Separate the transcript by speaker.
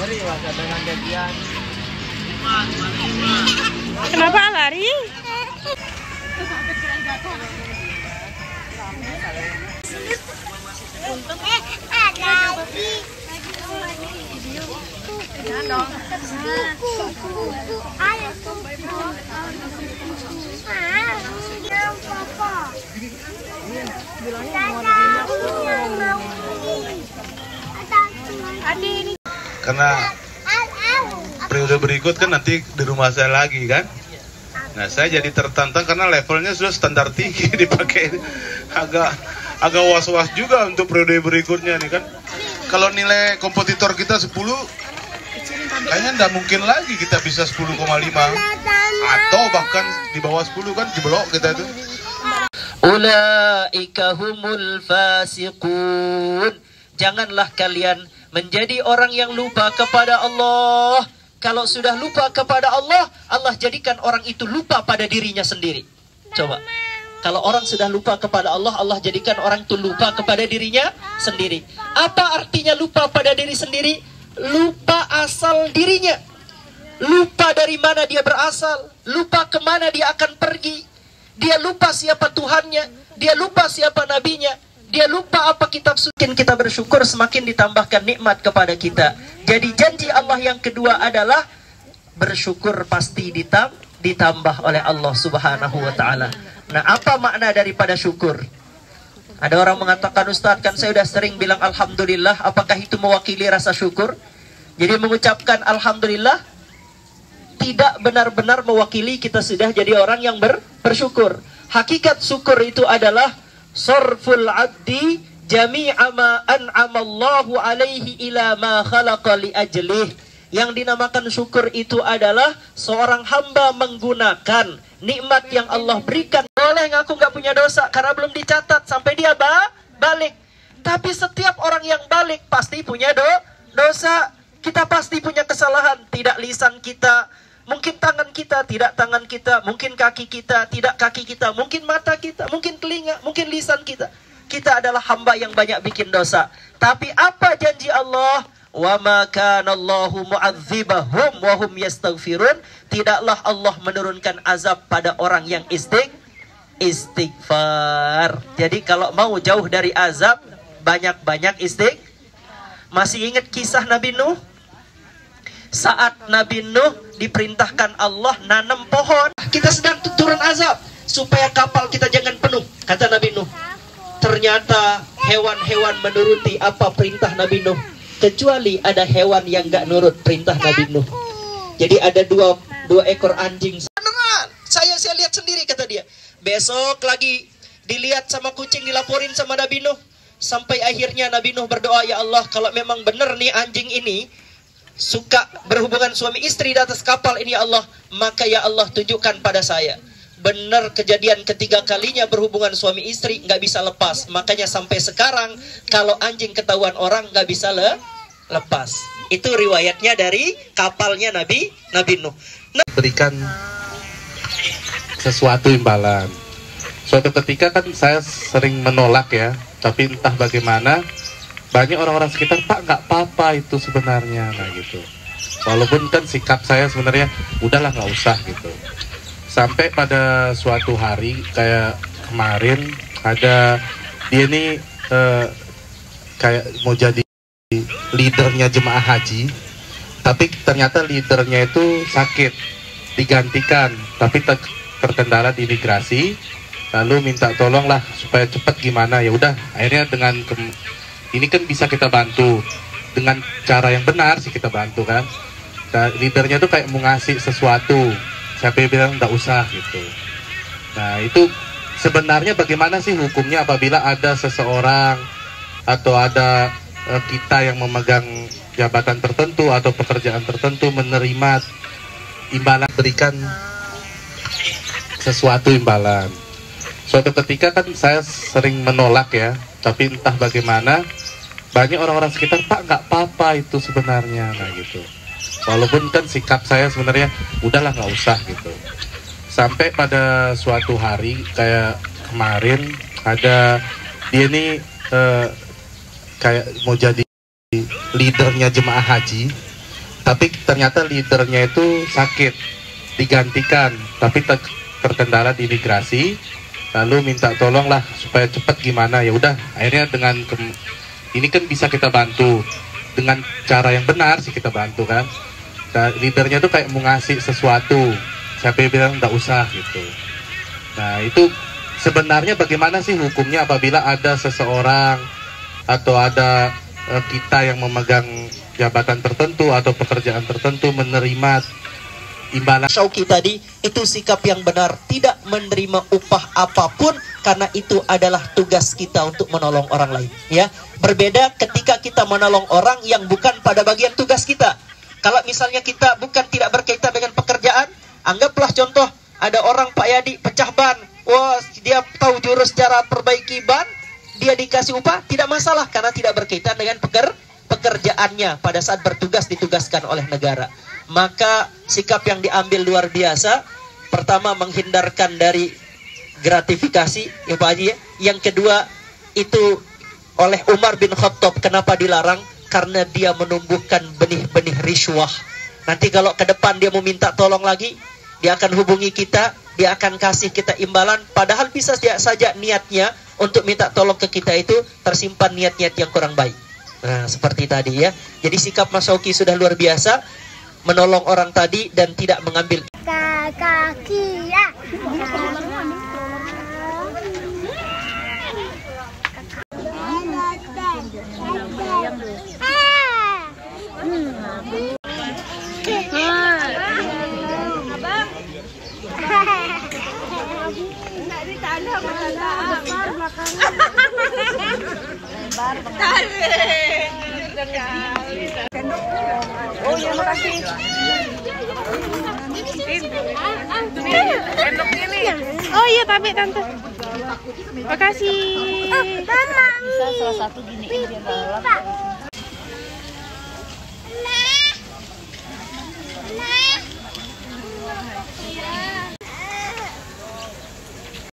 Speaker 1: Ngeri masa dengan gajian.
Speaker 2: Kenapa lari?
Speaker 3: Karena periode berikut kan nanti di rumah saya lagi kan. Nah saya jadi tertantang karena levelnya sudah standar tinggi dipakai. Agak was-was juga untuk periode berikutnya nih kan. Kalau nilai kompetitor kita 10, kayaknya nggak mungkin lagi kita bisa 10,5 atau bahkan di bawah 10 kan jeblok kita itu.
Speaker 4: Ulaika humul fasiqun. Janganlah kalian menjadi orang yang lupa kepada Allah. Kalau sudah lupa kepada Allah, Allah jadikan orang itu lupa pada dirinya sendiri. Coba. Kalau orang sudah lupa kepada Allah, Allah jadikan orang itu lupa kepada dirinya sendiri. Apa artinya lupa pada diri sendiri? Lupa asal dirinya. Lupa dari mana dia berasal. Lupa kemana dia akan pergi. Dia lupa siapa Tuhannya. Dia lupa siapa nabinya. Dia lupa apa kitab suci. Kita bersyukur semakin ditambahkan nikmat kepada kita. Jadi janji Allah yang kedua adalah bersyukur pasti ditambah oleh Allah Subhanahu wa ta'ala. Nah, apa makna daripada syukur? Ada orang mengatakan, Ustadz, kan saya sudah sering bilang Alhamdulillah. Apakah itu mewakili rasa syukur? Jadi mengucapkan Alhamdulillah tidak benar-benar mewakili kita sudah jadi orang yang bersyukur. Hakikat syukur itu adalah sarful abdi jami'a ma an'amallahu alaihi ila ma khalaqa li ajlih. Yang dinamakan syukur itu adalah seorang hamba menggunakan nikmat yang Allah berikan. Boleh ngaku nggak punya dosa karena belum dicatat sampai dia balik. Tapi setiap orang yang balik pasti punya dosa. Kita pasti punya kesalahan. Tidak lisan kita, mungkin tangan kita, tidak tangan kita, mungkin kaki kita, tidak kaki kita, mungkin mata kita, mungkin telinga, mungkin lisan kita. Kita adalah hamba yang banyak bikin dosa. Tapi apa janji Allah? Wa ma kana Allahu mu'adzibahum wa hum yastaghfirun. Tidaklah Allah menurunkan azab pada orang yang istighfar. Jadi kalau mau jauh dari azab, banyak-banyak Masih ingat kisah Nabi Nuh? Saat Nabi Nuh diperintahkan Allah nanam pohon, kita sedang turun azab supaya kapal kita jangan penuh. Kata Nabi Nuh, ternyata hewan-hewan menuruti apa perintah Nabi Nuh, kecuali ada hewan yang gak nurut perintah Nabi Nuh. Jadi ada dua ekor anjing. Saya lihat sendiri, kata dia. Besok lagi dilihat sama kucing, dilaporin sama Nabi Nuh. Sampai akhirnya Nabi Nuh berdoa, ya Allah, kalau memang benar nih anjing ini suka berhubungan suami istri di atas kapal ini, ya Allah, maka ya Allah tunjukkan pada saya. Benar kejadian ketiga kalinya berhubungan suami istri, nggak bisa lepas. Makanya sampai sekarang kalau anjing ketahuan orang nggak bisa lepas. Itu riwayatnya dari kapalnya Nabi Nuh.
Speaker 5: Berikan sesuatu imbalan. Suatu ketika kan saya sering menolak ya, tapi entah bagaimana banyak orang-orang sekitar, Pak, nggak apa-apa itu sebenarnya, nah gitu. Walaupun kan sikap saya sebenarnya udahlah nggak usah gitu. Sampai pada suatu hari kayak kemarin ada dia ini kayak mau jadi leadernya jemaah haji, tapi ternyata leadernya itu sakit, digantikan, tapi terkendala di imigrasi, lalu minta tolong lah supaya cepat gimana. Ya udah, akhirnya dengan ini kan bisa kita bantu dengan cara yang benar sih, kita bantu kan. Nah, leadernya tuh kayak mau ngasih sesuatu, siapa yang bilang nggak usah gitu. Nah itu sebenarnya bagaimana sih hukumnya apabila ada seseorang atau ada kita yang memegang jabatan tertentu atau pekerjaan tertentu menerima imbalan, berikan sesuatu imbalan. Suatu ketika kan saya sering menolak ya, tapi entah bagaimana banyak orang-orang sekitar, Pak, nggak apa-apa itu sebenarnya, nah gitu. Walaupun kan sikap saya sebenarnya udahlah nggak usah gitu. Sampai pada suatu hari kayak kemarin ada dia ini kayak mau jadi leadernya jemaah haji, tapi ternyata leadernya itu sakit, digantikan, tapi terkendala di imigrasi, lalu minta tolong lah supaya cepat gimana. Ya udah, akhirnya dengan ini kan bisa kita bantu dengan cara yang benar sih, kita bantu kan. Nah, leadernya tuh kayak mau ngasih sesuatu, siapa yang bilang nggak usah gitu. Nah itu sebenarnya bagaimana sih hukumnya apabila ada seseorang atau ada kita yang memegang jabatan tertentu atau pekerjaan tertentu menerima imbalan.
Speaker 4: Syauqi tadi itu sikap yang benar, tidak menerima upah apapun karena itu adalah tugas kita untuk menolong orang lain. Ya, berbeda ketika kita menolong orang yang bukan pada bagian tugas kita. Kalau misalnya kita bukan tidak berkaitan dengan pekerjaan, anggaplah contoh ada orang Pak Yadi pecah ban, wah dia tahu jurus cara perbaiki ban, dia dikasih upah tidak masalah karena tidak berkaitan dengan pekerjaannya pada saat bertugas ditugaskan oleh negara. Maka sikap yang diambil luar biasa. Pertama menghindarkan dari gratifikasi ya Pak Haji ya. Yang kedua itu oleh Umar bin Khattab kenapa dilarang? Karena dia menumbuhkan benih-benih riswah. Nanti kalau ke depan dia mau minta tolong lagi, dia akan hubungi kita, dia akan kasih kita imbalan, padahal bisa saja niatnya untuk minta tolong ke kita itu tersimpan niat-niat yang kurang baik. Nah, seperti tadi ya. Jadi sikap Mas Syauqi sudah luar biasa, menolong orang tadi dan tidak mengambil
Speaker 1: kaki ya.
Speaker 2: Oh ya makasih. Endok ini. Oh iya tapi tante. Makasih.
Speaker 1: Mama.
Speaker 6: Bisa salah satu giniin dia galak.